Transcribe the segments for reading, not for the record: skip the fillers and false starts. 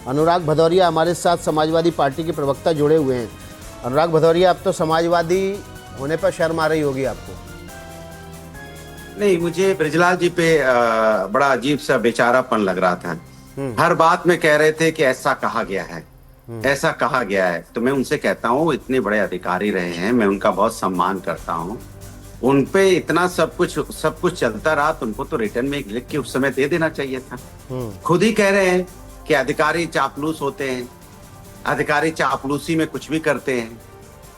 अनुराग भदौरिया हमारे साथ समाजवादी पार्टी के प्रवक्ता जुड़े हुए हैं। अनुराग भदौरिया, अब तो समाजवादी होने पर शर्म आ रही होगी आपको? नहीं, मुझे बृजलाल जी पे बड़ा अजीब सा बेचारापन लग रहा था। हर बात में कह रहे थे कि ऐसा कहा गया है, ऐसा कहा गया है। तो मैं उनसे कहता हूँ, इतने बड़े अधिकारी रहे हैं, मैं उनका बहुत सम्मान करता हूँ। उन पे इतना सब कुछ चलता रहा तो उनको तो रिटर्न में लिख के उस समय दे देना चाहिए था। खुद ही कह रहे हैं कि अधिकारी चापलूस होते हैं, अधिकारी चापलूसी में कुछ भी करते हैं।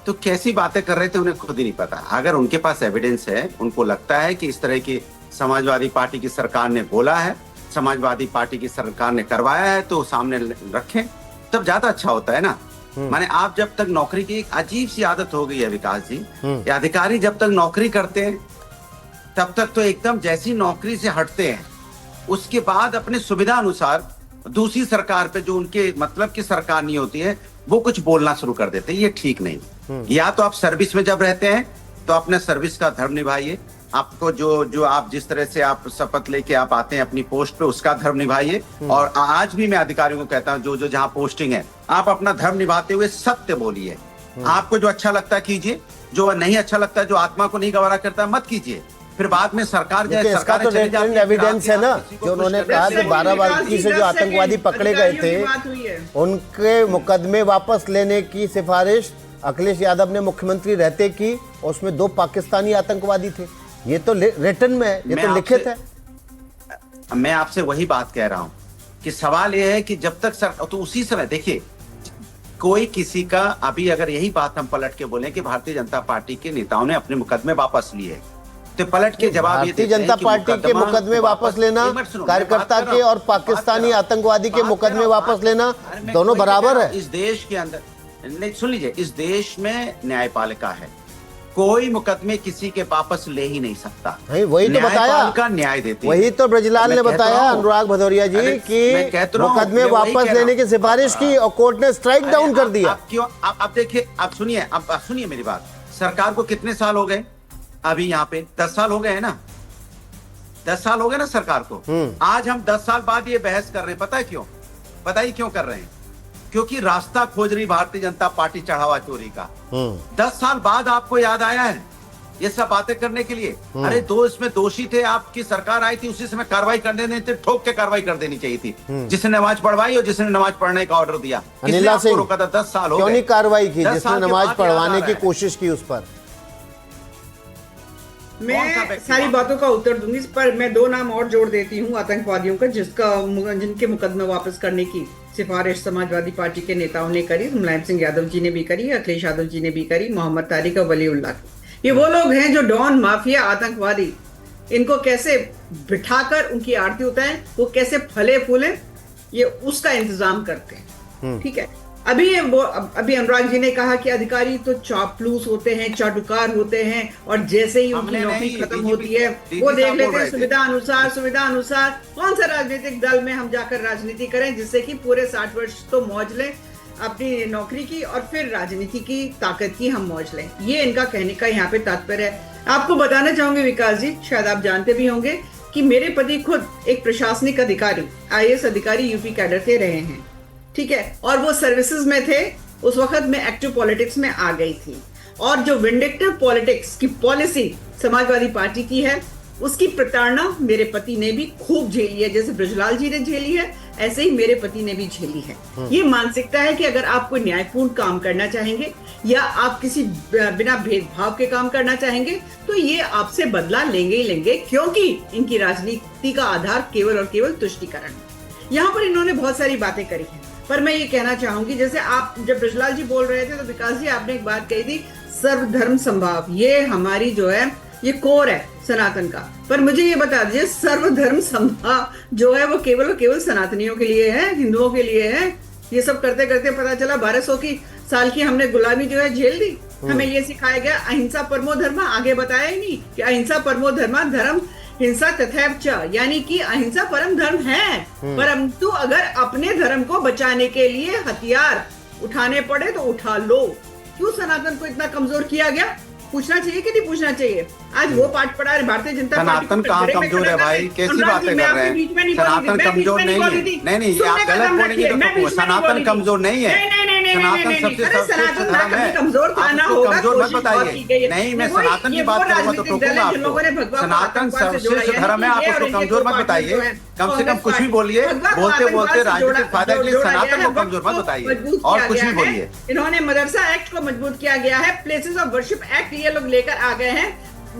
तो कैसी बातें कर रहे थे उन्हें खुद ही नहीं पता। अगर उनके पास एविडेंस है, उनको लगता है कि इस तरह की समाजवादी पार्टी की सरकार ने बोला है, समाजवादी पार्टी की सरकार ने करवाया है, तो सामने रखें, तब ज्यादा अच्छा होता है ना। माने आप जब तक नौकरी की, एक अजीब सी आदत हो गई है विकास जी, अधिकारी जब तक नौकरी करते हैं तब तक तो एकदम जैसी नौकरी से हटते हैं, उसके बाद अपने सुविधा अनुसार दूसरी सरकार पे, जो उनके मतलब की सरकार नहीं होती है, वो कुछ बोलना शुरू कर देते हैं। ये ठीक नहीं। या तो आप सर्विस में जब रहते हैं तो अपने सर्विस का धर्म निभाइए। आपको जो आप जिस तरह से आप शपथ लेके आप आते हैं अपनी पोस्ट पे, उसका धर्म निभाइए। और आज भी मैं अधिकारियों को कहता हूँ, जो जहाँ पोस्टिंग है, आप अपना धर्म निभाते हुए सत्य बोलिए। आपको जो अच्छा लगता है कीजिए, जो नहीं अच्छा लगता है, जो आत्मा को नहीं गवारा करता मत कीजिए। फिर बाद में सरकार इसका तो एविडेंस है ना, जो उन्होंने कहा कि बाराबंकी से जो आतंकवादी पकड़े गए थे उनके मुकदमे वापस लेने की सिफारिश अखिलेश यादव ने मुख्यमंत्री रहते की, और उसमें 2 पाकिस्तानी आतंकवादी थे। ये तो रिटर्न में है, ये तो लिखित है। मैं आपसे वही बात कह रहा हूं कि सवाल ये है कि जब तक तो उसी समय देखिए, कोई किसी का, अभी अगर यही बात हम पलट के बोले कि भारतीय जनता पार्टी के नेताओं ने अपने मुकदमे वापस लिए, तो पलट के जवाब ये भारतीय जनता पार्टी के मुकदमे वापस लेना, कार्यकर्ता के और पाकिस्तानी आतंकवादी के मुकदमे वापस लेना, दोनों बराबर है। इस देश के अंदर, नहीं सुन लीजिए, इस देश में न्यायपालिका है, कोई मुकदमे किसी के वापस ले ही नहीं सकता। वही तो बताया, न्याय देती, वही तो बृजलाल ने बताया अनुराग भदौरिया जी कि मुकदमे वापस लेने की सिफारिश की और कोर्ट ने स्ट्राइक डाउन कर दिया। क्यों? अब देखिए, अब सुनिए मेरी बात। सरकार को कितने साल हो गए अभी यहाँ पे? 10 साल हो गए हैं ना, 10 साल हो गए ना सरकार को। आज हम 10 साल बाद ये बहस कर रहे हैं, पता है क्यों? बताइए क्यों कर रहे हैं? क्योंकि रास्ता खोज रही भारतीय जनता पार्टी चढ़ावा चोरी का। 10 साल बाद आपको याद आया है ये सब बातें करने के लिए। अरे इसमें दोषी थे, आपकी सरकार आई थी, उसी समय कार्रवाई कर देनी थी, ठोक के कार्रवाई कर देनी चाहिए थी। जिसने नमाज पढ़वाई और जिसने नमाज पढ़ने का ऑर्डर दिया, किसने आपको रोका था? 10 साल हो गए, क्यों नहीं कार्रवाई की? जिसने नमाज पढ़वाने की कोशिश की उस पर। मैं सारी बातों का उत्तर दूंगी, पर मैं 2 नाम और जोड़ देती हूँ आतंकवादियों का, जिनके मुकदमे वापस करने की सिफारिश समाजवादी पार्टी के नेताओं ने करी। मुलायम सिंह यादव जी ने भी करी, अखिलेश यादव जी ने भी करी, मोहम्मद तारिक और वलीउल्लाह। ये वो लोग हैं जो डॉन, माफिया, आतंकवादी, इनको कैसे बिठाकर उनकी आरती उतारें, वो कैसे फले फूले, ये उसका इंतजाम करते हैं। ठीक है। अभी अनुराग जी ने कहा कि अधिकारी तो चापलूस होते हैं, चाटुकार होते हैं, और जैसे ही उनकी नौकरी खत्म होती है वो देख लेते हैं सुविधा अनुसार कौन सा राजनीतिक दल में हम जाकर राजनीति करें, जिससे कि पूरे 60 वर्ष तो मौज लें अपनी नौकरी की, और फिर राजनीति की ताकत की हम मौज लें। ये इनका कहने का यहाँ पे तात्पर्य है। आपको बताना चाहूंगी विकास जी, शायद आप जानते भी होंगे कि मेरे पति खुद एक प्रशासनिक अधिकारी, IAS अधिकारी यूपी कैडर के रहे हैं। ठीक है। और वो सर्विसेज में थे उस वक्त मैं एक्टिव पॉलिटिक्स में आ गई थी, और जो विंडिक्टिव पॉलिटिक्स की पॉलिसी समाजवादी पार्टी की है, उसकी प्रताड़ना मेरे पति ने भी खूब झेली है। जैसे बृजलाल जी ने झेली है, ऐसे ही मेरे पति ने भी झेली है। ये मानसिकता है कि अगर आप कोई न्यायपूर्ण काम करना चाहेंगे या आप किसी बिना भेदभाव के काम करना चाहेंगे, तो ये आपसे बदला लेंगे ही लेंगे, क्योंकि इनकी राजनीति का आधार केवल और केवल तुष्टीकरण है। यहाँ पर इन्होंने बहुत सारी बातें करी है, पर मैं ये कहना चाहूंगी, जैसे आप जब बृजलाल जी बोल रहे थे तो विकास जी आपने एक बात कही थी, सर्वधर्म संभाव, ये हमारी जो है ये कोर है सनातन का। पर मुझे ये बता दीजिए, सर्वधर्म संभाव जो है वो केवल और केवल सनातनियों के लिए है, हिंदुओं के लिए है। ये सब करते करते पता चला 1200 साल की हमने गुलामी जो है झेल दी। हमें ये सिखाया गया अहिंसा परमो धर्म, आगे बताया ही नहीं कि अहिंसा परमो धर्म, धर्म हिंसा तथैव च, यानी कि अहिंसा परम धर्म है, परंतु अगर अपने धर्म को बचाने के लिए हथियार उठाने पड़े तो उठा लो। क्यों सनातन को इतना कमजोर किया गया? पूछना चाहिए कि नहीं पूछना चाहिए? आज वो पाठ पढ़ा है भारतीय जनता पार्टी। सनातन कहाँ कमजोर है भाई? कैसी बातें कर रहे हैं? सनातन कमजोर नहीं है। नहीं, आप गलत बोलेंगे तो सनातन कमजोर नहीं है। सनातन सबसे श्रेष्ठ धर्म है। कमजोर मत बताइए। नहीं, मैं सनातन की बात करूंगा तो टोकूंगा आपको। सनातन सर्वश्रेष्ठ धर्म है, आप उसको कमजोर मत बताइए। कम से कम कुछ भी बोलिए, बोलते बोलते राजनीतिक फायदा के लिए सनातन को कमजोर मत बताइए और कुछ भी बोलिए। इन्होंने मदरसा एक्ट को मजबूत किया गया है, प्लेसेस ऑफ वर्शिप एक्ट ये लोग लेकर आ गए हैं,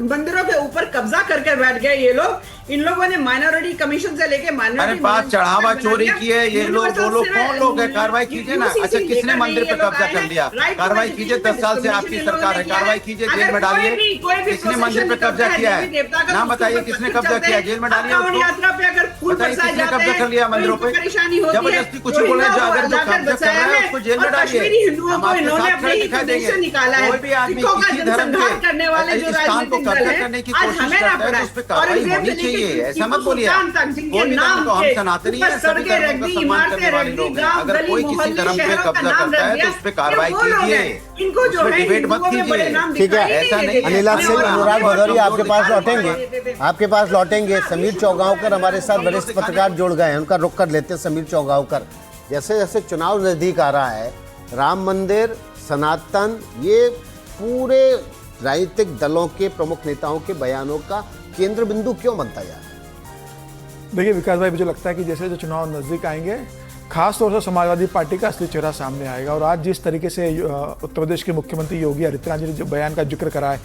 मंदिरों के ऊपर कब्जा करके बैठ गए ये लोग। इन लोगों ने माइनॉरिटी कमीशन से लेके अरे बात चढ़ावा चोरी की है ये लोग, वो लोग कौन लोग है? कार्रवाई कीजिए ना। अच्छा, किसने मंदिर पे कब्जा कर लिया? कार्रवाई कीजिए, 10 साल से आपकी सरकार है, कार्रवाई कीजिए, जेल में डालिए। किसने मंदिर पे कब्जा किया है? नाम बताइए, किसने कब्जा किया? जेल में डालिए उसको। बताइए किसने कब्जा कर लिया मंदिरों पे? जबरदस्ती कुछ बोले, जो अगर जो कब्जा कर रहा है उसको जेल में डालिए। हम आपके साथ खड़े दिखाई देंगे। कोई भी आदमी किसी धर्म के स्थान को कब्जा करने की कोशिश करता है तो उस पर कार्रवाई होनी चाहिए। ऐसा मत बोलिए। कोई भी धर्म को, हम सनातनी है, सभी धर्मों का सम्मान करने वाले लोग हैं। अगर कोई किसी धर्म पे कब्जा करता है तो उस पर कार्रवाई कीजिए, उस पर डिबेट मत कीजिए। ठीक है, ऐसा नहीं। अनिला सिंह, अनुराग भदौरिया आपके पास लौटेंगे, आपके पास लौटेंगे। समीर चौगांवकर हमारे साथ वरिष्ठ पत्रकार जुड़ गए हैं, उनका रुख कर लेते हैं। समीर चौगांवकर, जैसे जैसे चुनाव नजदीक आ रहा है, राम मंदिर, सनातन, ये पूरे राजनीतिक दलों के प्रमुख नेताओं के बयानों का केंद्र बिंदु क्यों बनता जा रहा है? देखिए विकास भाई, मुझे लगता है कि जैसे जो चुनाव नज़दीक आएंगे, खास तौर से समाजवादी पार्टी का असली चेहरा सामने आएगा। और आज जिस तरीके से उत्तर प्रदेश के मुख्यमंत्री योगी आदित्यनाथ जी ने जो बयान का जिक्र करा है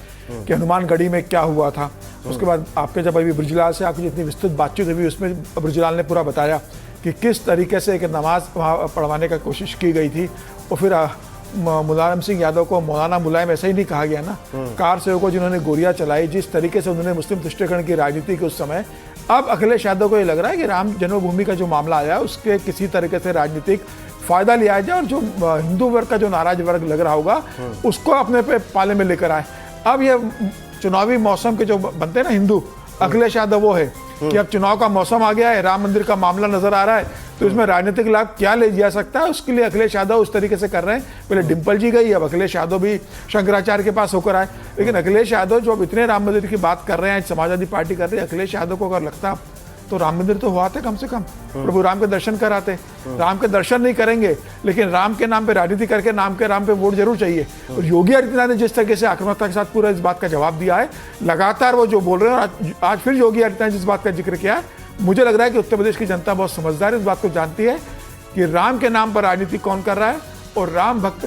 कि हनुमानगढ़ी में क्या हुआ था, उसके बाद आपके जब अभी ब्रजलाल से आपकी जितनी विस्तृत बातचीत हुई उसमें ब्रजलाल ने पूरा बताया कि किस तरीके से एक नमाज वहाँ पढ़वाने का कोशिश की गई थी। और फिर मुलायम सिंह यादव को मौलाना मुलायम ऐसा ही नहीं कहा गया ना। कार सेवकों जिन्होंने गोलियां चलाई, जिस तरीके से उन्होंने मुस्लिम तुष्टीकरण की राजनीति की उस समय, अब अखिलेश यादव को ये लग रहा है कि राम जन्मभूमि का जो मामला आया उसके किसी तरीके से राजनीतिक फायदा लिया जाए और जो हिंदू वर्ग का जो नाराज वर्ग लग रहा होगा उसको अपने पे पाले में लेकर आए। अब ये चुनावी मौसम के जो बनते हैं ना हिंदू, अखिलेश यादव वो है कि अब चुनाव का मौसम आ गया है, राम मंदिर का मामला नजर आ रहा है, तो इसमें राजनीतिक लाभ क्या ले जा सकता है, उसके लिए अखिलेश यादव उस तरीके से कर रहे हैं। पहले डिम्पल जी गई, अब अखिलेश यादव भी शंकराचार्य के पास होकर आए। लेकिन अखिलेश यादव जो अब इतने राम मंदिर की बात कर रहे हैं, समाजवादी पार्टी कर रही है, अखिलेश यादव को अगर लगता तो राम मंदिर तो हुआ था, कम से कम प्रभु राम के दर्शन कराते। राम के दर्शन नहीं करेंगे लेकिन राम के नाम पे राजनीति करके नाम के राम पे वोट जरूर चाहिए। और योगी आदित्यनाथ ने जिस तरीके से आक्रामकता के साथ पूरा इस बात का जवाब दिया है, लगातार वो जो बोल रहे हैं, और आज फिर योगी आदित्यनाथ जिस बात का जिक्र किया है, मुझे लग रहा है कि उत्तर प्रदेश की जनता बहुत समझदार है, इस बात को जानती है कि राम के नाम पर राजनीति कौन कर रहा है और राम भक्त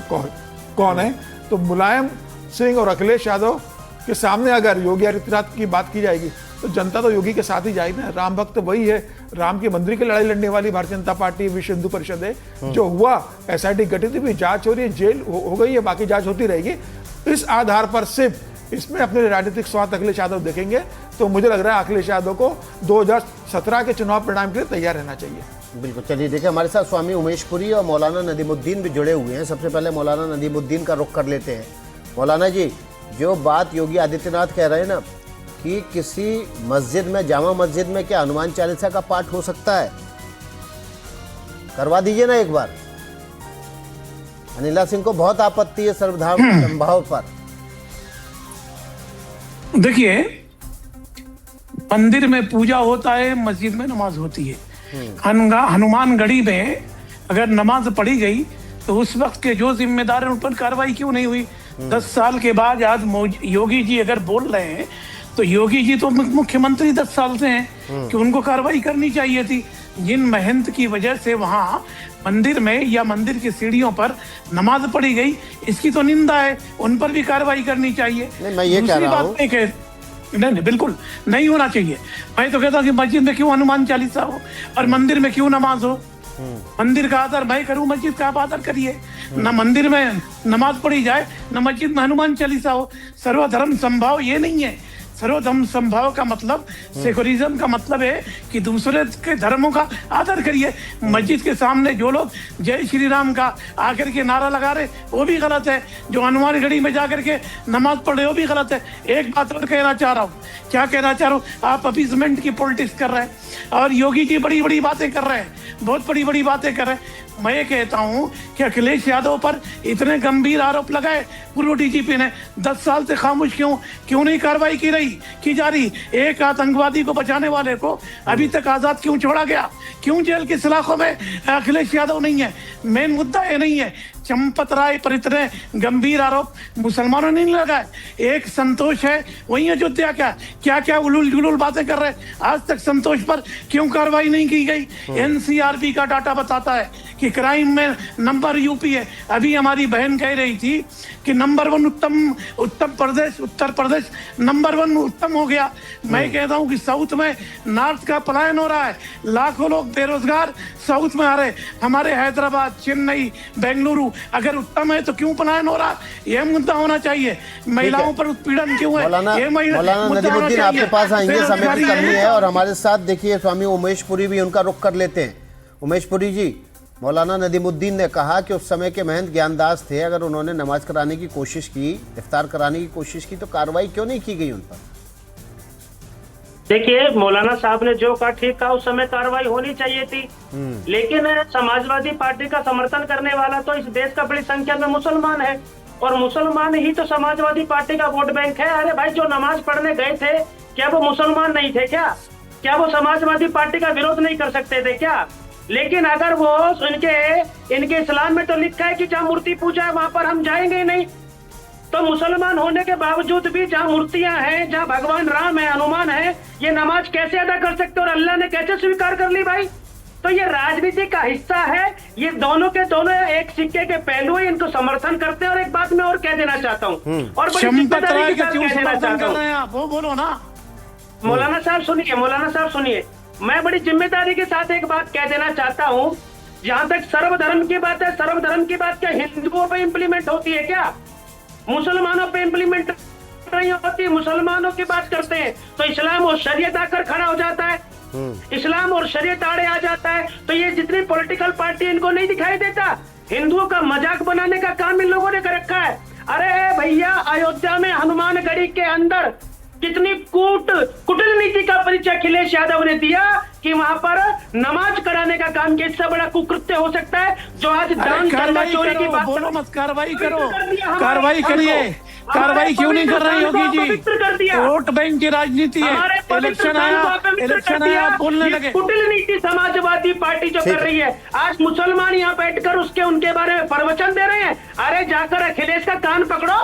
कौन है। तो मुलायम सिंह और अखिलेश यादव के सामने अगर योगी आदित्यनाथ की बात की जाएगी तो जनता तो योगी के साथ ही जाएगी ना। राम भक्त वही है, राम के मंदिर की लड़ाई लड़ने वाली भारतीय जनता पार्टी, विश्व हिंदू परिषद है। जो हुआ SIT गठित हुई, जांच हो रही है, जेल हो गई है, बाकी जांच होती रहेगी। इस आधार पर सिर्फ इसमें अपने राजनीतिक स्वार्थ अखिलेश यादव देखेंगे तो मुझे लग रहा है अखिलेश यादव को 2017 के चुनाव परिणाम के लिए तैयार रहना चाहिए। बिल्कुल, चलिए देखिए, हमारे साथ स्वामी उमेश पुरी और मौलाना नदीमुद्दीन भी जुड़े हुए हैं। सबसे पहले मौलाना नदीमुद्दीन का रुख कर लेते हैं। मौलाना जी, जो बात योगी आदित्यनाथ कह रहे हैं ना कि किसी मस्जिद में, जामा मस्जिद में क्या हनुमान चालीसा का पाठ हो सकता है, करवा दीजिए ना एक बार। अनिला सिंह को बहुत आपत्ति है सर्वधर्म संभाव पर। देखिए, मंदिर में पूजा होता है, मस्जिद में नमाज होती है। हनुमानगढ़ी में अगर नमाज पढ़ी गई तो उस वक्त के जो जिम्मेदार हैं उन पर कार्रवाई क्यों नहीं हुई? 10 साल के बाद आज योगी जी अगर बोल रहे हैं तो योगी जी तो मुख्यमंत्री 10 साल से हैं कि उनको कार्रवाई करनी चाहिए थी। जिन महंत की वजह से वहां मंदिर में या मंदिर की सीढ़ियों पर नमाज पढ़ी गई, इसकी तो निंदा है, उन पर भी कार्रवाई करनी चाहिए। नहीं, मैं ये कह रहा हूं। नहीं, बिल्कुल नहीं होना चाहिए। मैं तो कहता हूं कि मस्जिद में क्यों हनुमान चालीसा हो और मंदिर में क्यों नमाज हो। मंदिर का आदर मैं करूं, मस्जिद का आप आदर करिए। न मंदिर में नमाज पढ़ी जाए, न मस्जिद में हनुमान चालीसा हो। सर्वधर्म संभाव ये नहीं है। सर्वधर्म संभाव का मतलब, सेकुलरिज्म का मतलब है कि दूसरे के धर्मों का आदर करिए। मस्जिद के सामने जो लोग जय श्री राम का आकर के नारा लगा रहे वो भी गलत है, जो हनुमानगढ़ी में जाकर के नमाज पढ़े वो भी गलत है। एक बात और कहना चाह रहा हूँ, क्या कहना चाह रहा हूँ, आप अपीजमेंट की पॉलिटिक्स कर रहे हैं और योगी जी बड़ी बड़ी बातें कर रहे हैं, बहुत बड़ी बड़ी बातें कर रहे हैं। मैं कहता हूं कि अखिलेश यादव पर इतने गंभीर आरोप लगाए पूर्व डीजीपी ने, 10 साल से खामोश क्यों नहीं कार्रवाई की जा रही? एक आतंकवादी को बचाने वाले को अभी तक आजाद क्यों छोड़ा गया? क्यों जेल के सलाखों में अखिलेश यादव नहीं है? मेन मुद्दा ये नहीं है। चंपत राय पर इतने गंभीर आरोप मुसलमानों ने नहीं लगाए। एक संतोष है, वही अयोध्या क्या उलूल जुलूल बातें कर रहे। आज तक संतोष पर क्यों कार्रवाई नहीं की गई? एनसीआरबी का डाटा बताता है कि क्राइम में नंबर यूपी है। अभी हमारी बहन कह रही थी कि नंबर 1 उत्तर प्रदेश नंबर 1 उत्तम हो गया। मैं कहता हूं कि साउथ में नॉर्थ का पलायन हो रहा है, लाखों लोग बेरोजगार साउथ में आ रहे। हमारे हैदराबाद, चेन्नई, बेंगलुरु अगर उत्तम है तो क्यों पलायन हो रहा? यह मुद्दा होना चाहिए। महिलाओं पर उत्पीड़न क्यों है? मौलाना नदीमुद्दीन आपके पास आएंगे, समय की कमी है। और हमारे साथ देखिए स्वामी उमेश पुरी भी, उनका रुख कर लेते हैं। उमेश पुरी जी, मौलाना नदीमुद्दीन ने कहा कि उस समय के महंत ज्ञानदास थे, अगर उन्होंने नमाज कराने की कोशिश की, इफ्तार कराने की कोशिश की, तो कार्रवाई क्यों नहीं की गई उन पर? देखिए, मौलाना साहब ने जो कहा ठीक कहा, उस समय कार्रवाई होनी चाहिए थी। लेकिन समाजवादी पार्टी का समर्थन करने वाला तो इस देश का बड़ी संख्या में मुसलमान है, और मुसलमान ही तो समाजवादी पार्टी का वोट बैंक है। अरे भाई, जो नमाज पढ़ने गए थे, क्या वो मुसलमान नहीं थे? क्या वो समाजवादी पार्टी का विरोध नहीं कर सकते थे क्या? लेकिन अगर वो इनके इस्लाम में तो लिखा है कि जहाँ मूर्ति पूजा है वहां पर हम जाएंगे ही नहीं, तो मुसलमान होने के बावजूद भी जहाँ मूर्तियां हैं, जहाँ भगवान राम है, हनुमान है, ये नमाज कैसे अदा कर सकते और अल्लाह ने कैसे स्वीकार कर ली भाई? तो ये राजनीति का हिस्सा है। ये दोनों के दोनों एक सिक्के के पहलू है, इनको समर्थन करते हैं। और एक बात मैं और कह देना चाहता हूँ, और बड़ी जिम्मेदारी के साथ कह देना चाहता हूँ। वो बोलो ना। मौलाना साहब सुनिए, मैं बड़ी जिम्मेदारी के साथ एक बात कह देना चाहता हूँ। जहां तक सर्वधर्म की बात है, सर्वधर्म की बात क्या हिंदुओं पे इम्प्लीमेंट होती है क्या? मुसलमानों पे इम्प्लीमेंट नहीं होती। मुसलमानों की बात करते हैं तो इस्लाम और शरीयत आकर खड़ा हो जाता है, इस्लाम और शरीयत आड़े आ जाता है। तो ये जितनी पॉलिटिकल पार्टी, इनको नहीं दिखाई देता? हिंदुओं का मजाक बनाने का काम इन लोगों ने कर रखा है। अरे भैया, अयोध्या में हनुमानगढ़ी के अंदर कितनी कुटिल नीति का परिचय अखिलेश यादव ने दिया कि वहां पर नमाज कराने का काम किया। इससे बड़ा कुकृत्य हो सकता है जो आज दान चोरी की बात? बोलो मत, कार्रवाई करो, कार्रवाई करिए। कार्रवाई क्यों नहीं कर रही होगी जी? वोट बैंक की राजनीति है। इलेक्शन आया बोलने लगे। कुटिल नीति समाजवादी पार्टी जो कर रही है, आज मुसलमान यहाँ बैठकर उनके बारे में प्रवचन दे रहे हैं। अरे जाकर अखिलेश का कान पकड़ो।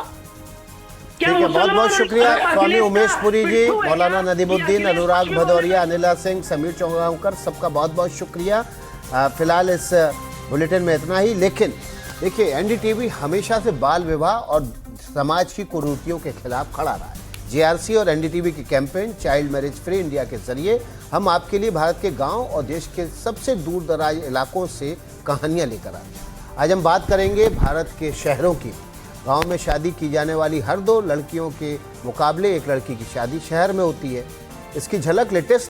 ठीक है, बहुत बहुत शुक्रिया स्वामी उमेश पुरी जी, मौलाना नदीमुद्दीन, अनुराग भदौरिया, अनिला सिंह, समीर चौगांवकर, सबका बहुत बहुत शुक्रिया। फिलहाल इस बुलेटिन में इतना ही। लेकिन देखिए, एनडीटीवी हमेशा से बाल विवाह और समाज की कुरीतियों के खिलाफ खड़ा रहा है। जेआरसी और एनडीटीवी की campaign child marriage free India के जरिए हम आपके लिए भारत के गाँव और देश के सबसे दूर दराज इलाकों से कहानियाँ लेकर आए हैं। आज हम बात करेंगे भारत के शहरों की। गांव में शादी की जाने वाली हर 2 लड़कियों के मुकाबले एक लड़की की शादी शहर में होती है। इसकी झलक लेटेस्ट